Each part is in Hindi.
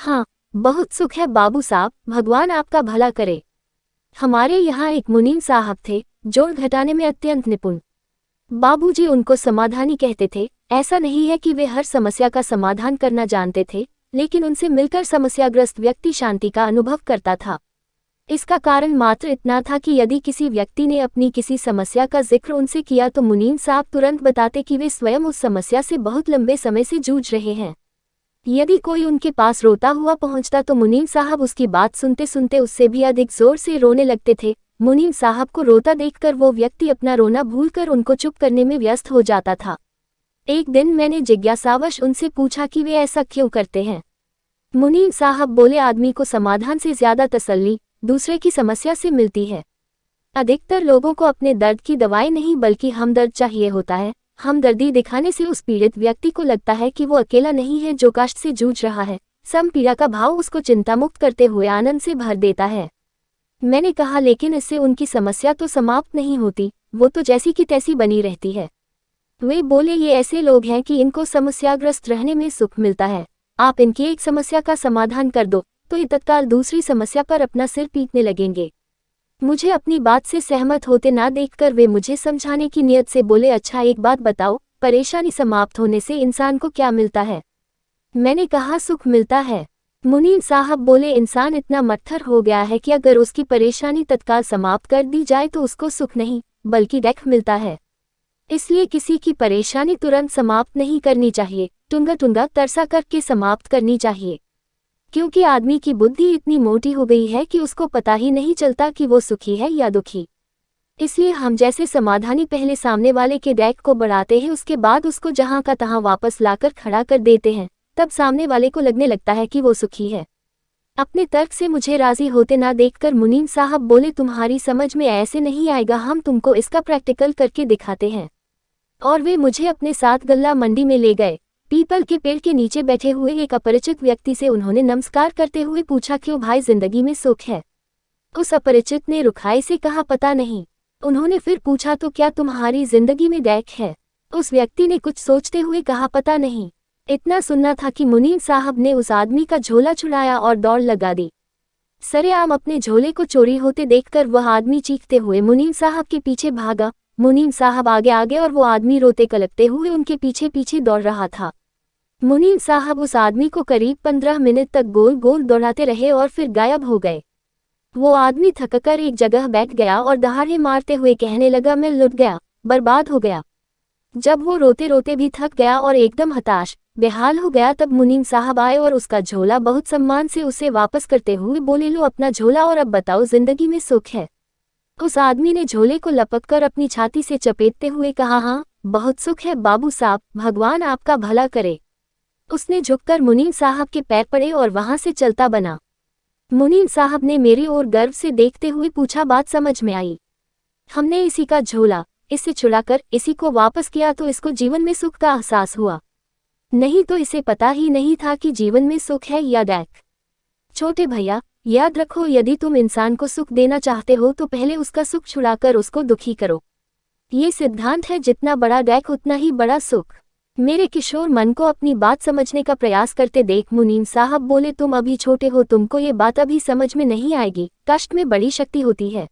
हाँ, बहुत सुख है बाबू साहब, भगवान आपका भला करे। हमारे यहाँ एक मुनीम साहब थे, जोड़ घटाने में अत्यंत निपुण। बाबूजी उनको समाधानी कहते थे। ऐसा नहीं है कि वे हर समस्या का समाधान करना जानते थे, लेकिन उनसे मिलकर समस्याग्रस्त व्यक्ति शांति का अनुभव करता था। इसका कारण मात्र इतना था कि यदि किसी व्यक्ति ने अपनी किसी समस्या का जिक्र उनसे किया तो मुनीम साहब तुरंत बताते कि वे स्वयं उस समस्या से बहुत लंबे समय से जूझ रहे हैं। यदि कोई उनके पास रोता हुआ पहुंचता तो मुनीम साहब उसकी बात सुनते सुनते उससे भी अधिक जोर से रोने लगते थे। मुनीम साहब को रोता देखकर वो व्यक्ति अपना रोना भूलकर उनको चुप करने में व्यस्त हो जाता था। एक दिन मैंने जिज्ञासावश उनसे पूछा कि वे ऐसा क्यों करते हैं। मुनीम साहब बोले, आदमी को समाधान से ज्यादा तसल्ली दूसरे की समस्या से मिलती है। अधिकतर लोगों को अपने दर्द की दवाई नहीं बल्कि हमदर्द चाहिए होता है। हमदर्दी दिखाने से उस पीड़ित व्यक्ति को लगता है कि वो अकेला नहीं है जो कष्ट से जूझ रहा है। समपीड़ा का भाव उसको चिंता मुक्त करते हुए आनंद से भर देता है। मैंने कहा, लेकिन इससे उनकी समस्या तो समाप्त नहीं होती, वो तो जैसी की तैसी बनी रहती है। वे बोले, ये ऐसे लोग हैं कि इनको समस्याग्रस्त रहने में सुख मिलता है। आप इनकी एक समस्या का समाधान कर दो तो ये तत्काल दूसरी समस्या पर अपना सिर पीटने लगेंगे। मुझे अपनी बात से सहमत होते ना देखकर वे मुझे समझाने की नियत से बोले, अच्छा एक बात बताओ, परेशानी समाप्त होने से इंसान को क्या मिलता है? मैंने कहा, सुख मिलता है। मुनीम साहब बोले, इंसान इतना मत्थर हो गया है कि अगर उसकी परेशानी तत्काल समाप्त कर दी जाए तो उसको सुख नहीं बल्कि दुख मिलता है। इसलिए किसी की परेशानी तुरंत समाप्त नहीं करनी चाहिए, टुंगा टुंगा तरसा करके समाप्त करनी चाहिए। क्योंकि आदमी की बुद्धि इतनी मोटी हो गई है कि उसको पता ही नहीं चलता कि वो सुखी है या दुखी। इसलिए हम जैसे समाधानी पहले सामने वाले के डेक को बढ़ाते हैं, उसके बाद उसको जहां का तहां वापस लाकर खड़ा कर देते हैं, तब सामने वाले को लगने लगता है कि वो सुखी है। अपने तर्क से मुझे राजी होते ना देखकर मुनीम साहब बोले, तुम्हारी समझ में ऐसे नहीं आएगा, हम तुमको इसका प्रैक्टिकल करके दिखाते हैं। और वे मुझे अपने साथ गल्ला मंडी में ले गए। पीपल के पेड़ के नीचे बैठे हुए एक अपरिचित व्यक्ति से उन्होंने नमस्कार करते हुए पूछा, क्यों भाई, जिंदगी में सुख है? उस अपरिचित ने रुखाई से कहा, पता नहीं। उन्होंने फिर पूछा, तो क्या तुम्हारी जिंदगी में दुख है? उस व्यक्ति ने कुछ सोचते हुए कहा, पता नहीं। इतना सुनना था कि मुनीम साहब ने उस आदमी का झोला छुड़ाया और दौड़ लगा दी। सरेआम अपने झोले को चोरी होते देखकर वह आदमी चीखते हुए मुनीम साहब के पीछे भागा। मुनीम साहब आगे आगे और वो आदमी रोते कलकते हुए उनके पीछे पीछे दौड़ रहा था। मुनीम साहब उस आदमी को करीब 15 मिनट तक गोल गोल दौड़ाते रहे और फिर गायब हो गए। वो आदमी थककर एक जगह बैठ गया और दहाड़े मारते हुए कहने लगा, मैं लुट गया, बर्बाद हो गया। जब वो रोते रोते भी थक गया और एकदम हताश बेहाल हो गया, तब मुनीम साहब आए और उसका झोला बहुत सम्मान से उसे वापस करते हुए बोले, लो अपना झोला और अब बताओ, जिंदगी में सुख है? उस आदमी ने झोले को लपककर अपनी छाती से चपेटते हुए कहा, हाँ बहुत सुख है बाबू साहब, भगवान आपका भला करे। उसने झुककर मुनीम साहब के पैर पड़े और वहां से चलता बना। मुनीम साहब ने मेरी ओर गर्व से देखते हुए पूछा, बात समझ में आई? हमने इसी का झोला इससे छुड़ाकर इसी को वापस किया तो इसको जीवन में सुख का एहसास हुआ, नहीं तो इसे पता ही नहीं था कि जीवन में सुख है या दुख। छोटे भैया, याद रखो, यदि तुम इंसान को सुख देना चाहते हो तो पहले उसका सुख छुड़ाकर उसको दुखी करो। ये सिद्धांत है, जितना बड़ा दुख उतना ही बड़ा सुख। मेरे किशोर मन को अपनी बात समझने का प्रयास करते देख मुनीम साहब बोले, तुम अभी छोटे हो, तुमको ये बात अभी समझ में नहीं आएगी। कष्ट में बड़ी शक्ति होती है,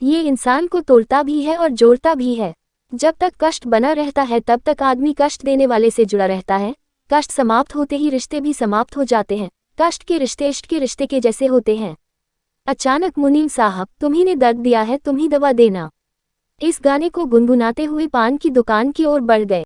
ये इंसान को तोड़ता भी है और जोड़ता भी है। जब तक कष्ट बना रहता है तब तक आदमी कष्ट देने वाले से जुड़ा रहता है। कष्ट समाप्त होते ही रिश्ते भी समाप्त हो जाते हैं। कष्ट के रिश्ते इष्ट के रिश्ते के जैसे होते हैं। अचानक मुनीम साहब, तुम्ही ने दर्द दिया है, तुम ही दवा देना। इस गाने को गुनगुनाते हुए पान की दुकान की ओर बढ़ गए।